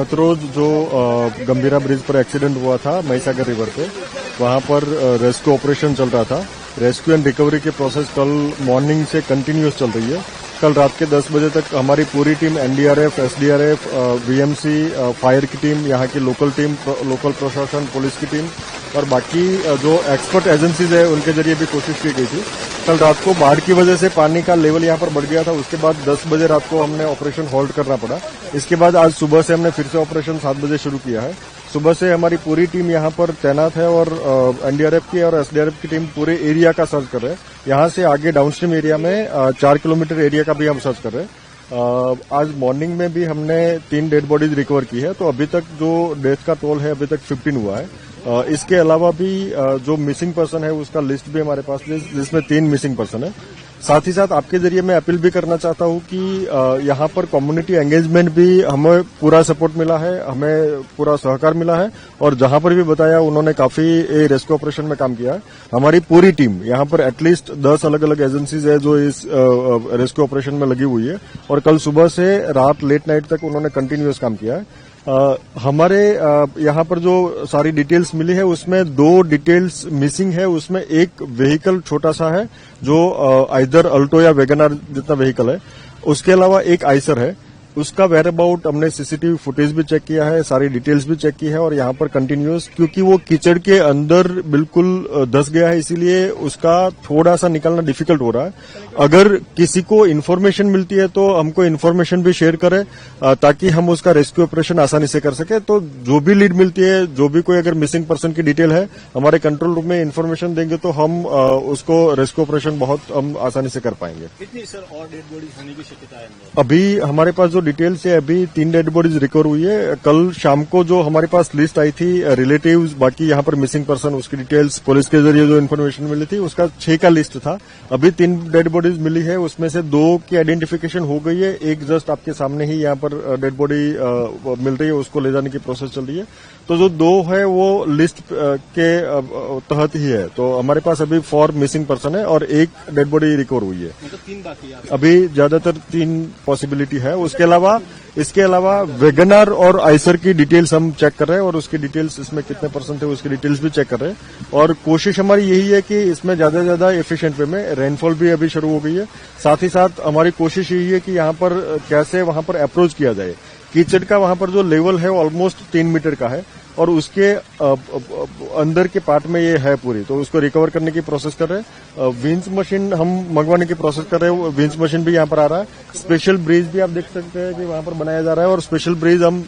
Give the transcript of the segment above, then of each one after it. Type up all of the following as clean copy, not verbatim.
गत रोज जो गंभीरा ब्रिज पर एक्सीडेंट हुआ था महिसागर रिवर पे, वहां पर रेस्क्यू ऑपरेशन चल रहा था। रेस्क्यू एंड रिकवरी की प्रोसेस कल मॉर्निंग से कंटिन्यूअस चल रही है। कल रात के 10 बजे तक हमारी पूरी team NDRF, SDRF, BMC, fire की टीम, यहाँ की लोकल टीम, लोकल प्रशासन, पुलिस की टीम और बाकी जो एक्सपर्ट एजेंसीज है उनके जरिए भी कोशिश की गई थी। कल रात को बाढ़ की वजह से पानी का लेवल यहाँ पर बढ़ गया था। उसके बाद 10 बजे रात को हमने ऑपरेशन होल्ड करना पड़ा। इसके बाद आज सुबह से हमने फिर से ऑपरेशन 7 बजे शुरू किया है। सुबह से हमारी पूरी टीम यहाँ पर तैनात है और एनडीआरएफ की और एसडीआरएफ की टीम पूरे एरिया का सर्च कर रहे हैं। यहाँ से आगे डाउनस्ट्रीम एरिया में 4 किलोमीटर एरिया का भी हम सर्च कर रहे हैं। आज मॉर्निंग में भी हमने 3 डेड बॉडीज रिकवर की है, तो अभी तक जो डेथ का टोल है अभी तक 15 हुआ है। इसके अलावा भी जो मिसिंग पर्सन है उसका लिस्ट भी हमारे पास है, जिसमें 3 मिसिंग पर्सन है। साथ ही साथ आपके जरिए मैं अपील भी करना चाहता हूं कि यहाँ पर कम्युनिटी एंगेजमेंट भी हमें पूरा सपोर्ट मिला है, हमें पूरा सहकार मिला है और जहां पर भी बताया उन्होंने काफी रेस्क्यू ऑपरेशन में काम किया है। हमारी पूरी टीम यहाँ पर एटलीस्ट 10 अलग अलग एजेंसीज है जो इस रेस्क्यू ऑपरेशन में लगी हुई है और कल सुबह से रात लेट नाइट तक उन्होंने कंटिन्यूअस काम किया है। हमारे यहाँ पर जो सारी डिटेल्स मिली है उसमें 2 डिटेल्स मिसिंग है। उसमें एक व्हीकल छोटा सा है जो आइदर अल्टो या वैगनआर जितना व्हीकल है। उसके अलावा एक आइसर है, उसका वेयर अबाउट हमने सीसीटीवी फुटेज भी चेक किया है, सारी डिटेल्स भी चेक की है और यहाँ पर कंटिन्यूअस, क्योंकि वो कीचड़ के अंदर बिल्कुल धंस गया है इसीलिए उसका थोड़ा सा निकलना डिफिकल्ट हो रहा है। अगर किसी को इन्फॉर्मेशन मिलती है तो हमको इन्फॉर्मेशन भी शेयर करें ताकि हम उसका रेस्क्यू ऑपरेशन आसानी से कर सके। तो जो भी लीड मिलती है, जो भी कोई अगर मिसिंग पर्सन की डिटेल है, हमारे कंट्रोल रूम में इन्फॉर्मेशन देंगे तो हम उसको रेस्क्यू ऑपरेशन बहुत हम आसानी से कर पाएंगे। कितनी सर और डेड बॉडीज होने की शक्यता है? अभी हमारे पास जो डिटेल्स है, अभी 3 डेड बॉडीज रिकवर हुई है। कल शाम को जो हमारे पास लिस्ट आई थी रिलेटिव्स, बाकी यहाँ पर मिसिंग पर्सन, उसकी डिटेल्स पुलिस के जरिए जो इन्फॉर्मेशन मिली थी उसका 6 का लिस्ट था। अभी 3 डेड बॉडीज मिली है, उसमें से 2 की आइडेंटिफिकेशन हो गई है। एक जस्ट आपके सामने ही यहाँ पर डेड बॉडी मिल रही है, उसको ले जाने की प्रोसेस चल रही है। तो जो 2 है वो लिस्ट के तहत ही है। तो हमारे पास अभी 4 मिसिंग पर्सन है और 1 डेड बॉडी रिकवर हुई है। मतलब 3 बाकी है अभी ज्यादातर 3 पॉसिबिलिटी है। इसके अलावा वैगनआर और आइसर की डिटेल्स हम चेक कर रहे हैं और उसकी डिटेल्स, इसमें कितने पर्सन थे उसकी डिटेल्स भी चेक कर रहे हैं। और कोशिश हमारी यही है कि इसमें ज्यादा से ज्यादा एफिशिएंट वे में, रेनफॉल भी अभी शुरू हो गई है। साथ ही साथ हमारी कोशिश यही है कि यहाँ पर कैसे वहां पर अप्रोच किया जाए। कीचड़ का वहां पर जो लेवल है ऑलमोस्ट 3 मीटर का है और उसके अंदर के पार्ट में ये है पूरी, तो उसको रिकवर करने की प्रोसेस कर रहे हैं। विंच मशीन हम मंगवाने की प्रोसेस कर रहे हैं, विंच मशीन भी यहाँ पर आ रहा है। स्पेशल ब्रिज भी आप देख सकते हैं कि वहां पर बनाया जा रहा है और स्पेशल ब्रिज हम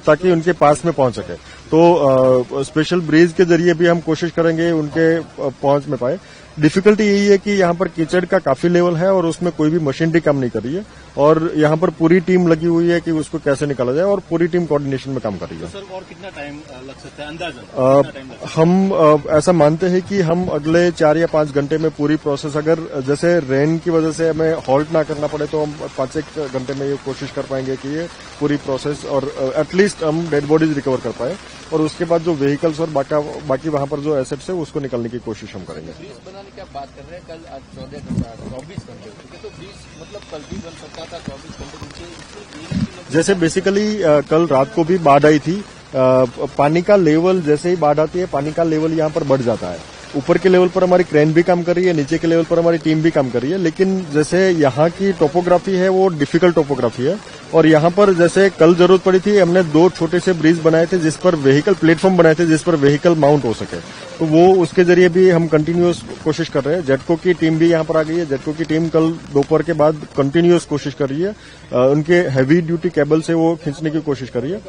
ताकि उनके पास में पहुंच सके, तो स्पेशल ब्रिज के जरिए भी हम कोशिश करेंगे उनके पहुंच में पाए। डिफिकल्टी यही है कि यहाँ पर कीचड़ का काफी लेवल है और उसमें कोई भी मशीनरी काम नहीं कर रही है और यहाँ पर पूरी टीम लगी हुई है कि उसको कैसे निकाला जाए और पूरी टीम कोऑर्डिनेशन में काम कर रही है। तो सर और कितना टाइम लग सकता है अंदाजन? हम ऐसा मानते हैं कि हम अगले 4 या 5 घंटे में पूरी प्रोसेस, अगर जैसे रेन की वजह से हमें हॉल्ट ना करना पड़े तो हम 5-1 घंटे में ये कोशिश कर पाएंगे कि ये पूरी प्रोसेस और एटलीस्ट हम डेड बॉडीज रिकवर कर पाए और उसके बाद जो व्हीकल्स और बाकी वहां पर जो एसेट्स है उसको निकालने की कोशिश हम करेंगे। ब्रिज बनाने की आप बात कर रहे हैं, कल आज 24 घंटे हो चुके, तो ब्रिज मतलब कल भी बन सकता था 24 घंटे नीचे। जैसे बेसिकली कल रात को भी बाढ़ आई थी, पानी का लेवल जैसे ही बाढ़ आती है पानी का लेवल यहाँ पर बढ़ जाता है। ऊपर के लेवल पर हमारी क्रेन भी काम कर रही है, नीचे के लेवल पर हमारी टीम भी काम कर रही है, लेकिन जैसे यहाँ की टोपोग्राफी है वो डिफिकल्ट टोपोग्राफी है और यहाँ पर जैसे कल जरूरत पड़ी थी, हमने 2 छोटे से ब्रिज बनाए थे जिस पर व्हीकल प्लेटफॉर्म बनाए थे जिस पर व्हीकल माउंट हो सके, तो वो उसके जरिए भी हम कंटिन्यूअस कोशिश कर रहे हैं। जेटको की टीम भी यहाँ पर आ गई है। जेटको की टीम कल दोपहर के बाद कंटिन्यूअस कोशिश कर रही है, उनके हैवी ड्यूटी केबल से वो खींचने की कोशिश कर रही है।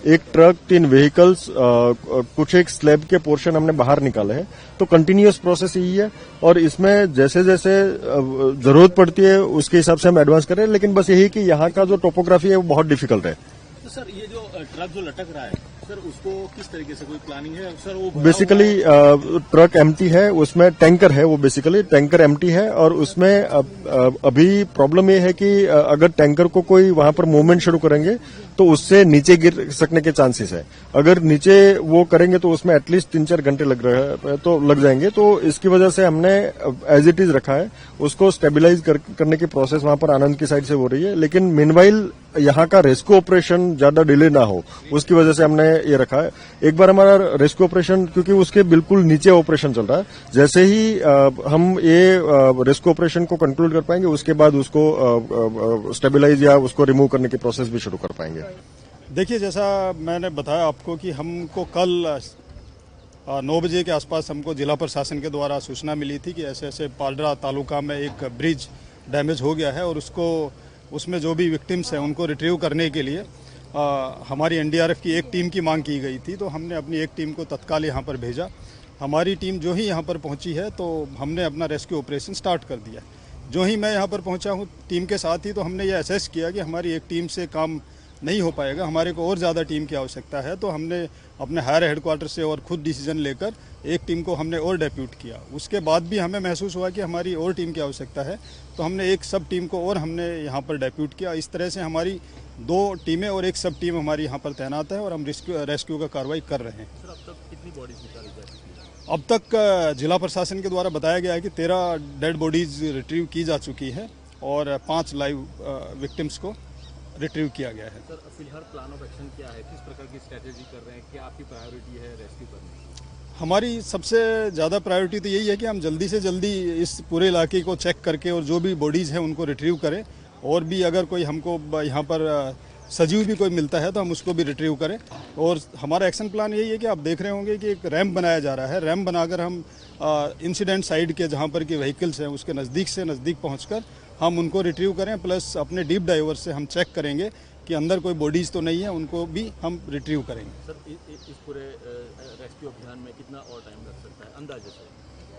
1 ट्रक, 3 व्हीकल्स, कुछ एक स्लैब के पोर्शन हमने बाहर निकाले हैं, तो कंटिन्यूअस प्रोसेस यही है और इसमें जैसे जैसे जरूरत पड़ती है उसके हिसाब से हम एडवांस कर रहे हैं, लेकिन बस यही कि यहाँ का जो टोपोग्राफी है वो बहुत डिफिकल्ट है। तो सर ये जो ट्रक जो लटक रहा है सर उसको किस तरीके से कोई प्लानिंग है सर? वो भरा बेसिकली ट्रक एम्प्टी है, उसमें टैंकर है, वो बेसिकली टैंकर एम्प्टी है और उसमें अभी प्रॉब्लम ये है कि अगर टैंकर को कोई वहां पर मूवमेंट शुरू करेंगे तो उससे नीचे गिर सकने के चांसेस है। अगर नीचे वो करेंगे तो उसमें एटलीस्ट 3-4 घंटे लग जाएंगे। तो इसकी वजह से हमने एज इट इज रखा है, उसको स्टेबिलाईज करने की प्रोसेस वहां पर आनंद की साइड से हो रही है। लेकिन मीनवाइल यहाँ का रेस्क्यू ऑपरेशन ज्यादा डिले ना हो, उसकी वजह से हमने ये रखा है। एक बार हमारा रेस्क्यू ऑपरेशन, क्योंकि उसके बिल्कुल नीचे ऑपरेशन चल रहा है, जैसे ही हम ये रेस्क्यू ऑपरेशन को कंक्लूड कर पाएंगे उसके बाद उसको स्टेबिलाईज या उसको रिमूव करने की प्रोसेस भी शुरू कर पाएंगे। देखिए, जैसा मैंने बताया आपको कि हमको कल 9 बजे के आसपास हमको जिला प्रशासन के द्वारा सूचना मिली थी कि ऐसे ऐसे पालड़ा तालुका में एक ब्रिज डैमेज हो गया है और उसमें जो भी विक्टिम्स हैं उनको रिट्रीव करने के लिए हमारी एनडीआरएफ की एक टीम की मांग की गई थी। तो हमने अपनी एक टीम को तत्काल यहाँ पर भेजा। हमारी टीम जो ही यहाँ पर पहुँची है तो हमने अपना रेस्क्यू ऑपरेशन स्टार्ट कर दिया। जो ही मैं यहाँ पर पहुँचा हूँ टीम के साथ ही, तो हमने ये असेस किया कि हमारी एक टीम से काम नहीं हो पाएगा, हमारे को और ज़्यादा टीम की आवश्यकता है। तो हमने अपने हायर हेडक्वार्टर से और खुद डिसीजन लेकर एक टीम को हमने और डेप्यूट किया। उसके बाद भी हमें महसूस हुआ कि हमारी और टीम की आवश्यकता है, तो हमने एक सब टीम को और हमने यहाँ पर डेप्यूट किया। इस तरह से हमारी 2 टीमें और एक सब टीम हमारी यहाँ पर तैनात है और हम रेस्क्यू का कार्रवाई कर रहे हैं। सर अब तक कितनी बॉडीज निकाली जा चुकी है? अब तक जिला प्रशासन के द्वारा बताया गया है कि 13 डेड बॉडीज रिट्रीव की जा चुकी है और 5 लाइव विक्टिम्स को रिट्रीव किया गया है। सर फिलहाल प्लान ऑफ एक्शन क्या है? किस प्रकार की स्ट्रेटेजी कर रहे हैं? क्या आपकी प्रायोरिटी है रेस्क्यू करने की? हमारी सबसे ज़्यादा प्रायोरिटी तो यही है कि हम जल्दी से जल्दी इस पूरे इलाके को चेक करके और जो भी बॉडीज़ हैं उनको रिट्रीव करें, और भी अगर कोई हमको यहाँ पर सजीव भी कोई मिलता है तो हम उसको भी रिट्रीव करें। और हमारा एक्शन प्लान यही है कि आप देख रहे होंगे कि एक रैम्प बनाया जा रहा है। रैम्प बनाकर हम इंसिडेंट साइड के जहाँ पर कि व्हीकल्स हैं उसके नज़दीक से नज़दीक पहुँचकर हम उनको रिट्रीव करें, प्लस अपने डीप डाइवर से हम चेक करेंगे कि अंदर कोई बॉडीज़ तो नहीं है, उनको भी हम रिट्रीव करेंगे। सर इस पूरे रेस्क्यू अभियान में कितना और टाइम लग सकता है अंदाजे से?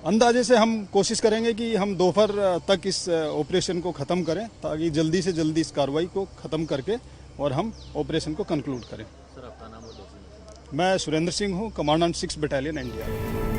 अंदाजे से हम कोशिश करेंगे कि हम दोपहर तक इस ऑपरेशन को ख़त्म करें, ताकि जल्दी से जल्दी इस कार्रवाई को ख़त्म करके और हम ऑपरेशन को कंक्लूड करें। सर आपका नाम और डेजिग्नेशन? मैं सुरेंद्र सिंह हूँ, कमांडेंट 6 बटालियन इंडिया।